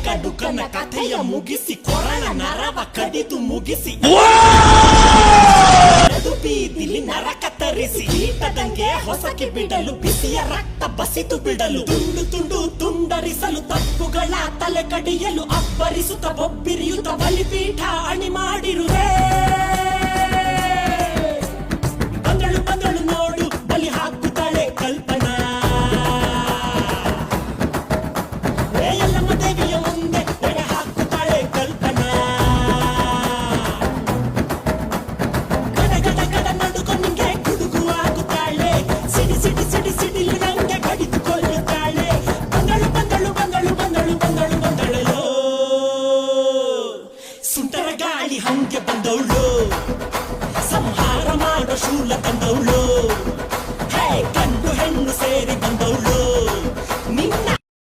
ಕಡುಕನ ಕಥೆಯ ಮುಗಿಸಿ ಕೊರಳ ನರವ ಕಡಿದು ಮುಗಿಸಿ ಬೀದಿಲಿ ನರ ಕತ್ತರಿಸಿ ಕೀಟದಂಗೆ ಹೊಸಕಿ ಬಿಡಲು ಬಿಸಿಯ ರಕ್ತ ಬಸಿತು ಬಿಡಲು ತುಂಡು ತುಂಡು ತುಂಡರಿಸಲು ತಪ್ಪುಗಳ ತಲೆ ಕಡಿಯಲು ಅಬ್ಬರಿಸುತ್ತ ಬೊಬ್ಬಿರಿಯುತ್ತ ಬಲಿಪೀಠ ಅಣಿ ಮಾಡಿರುವೆ.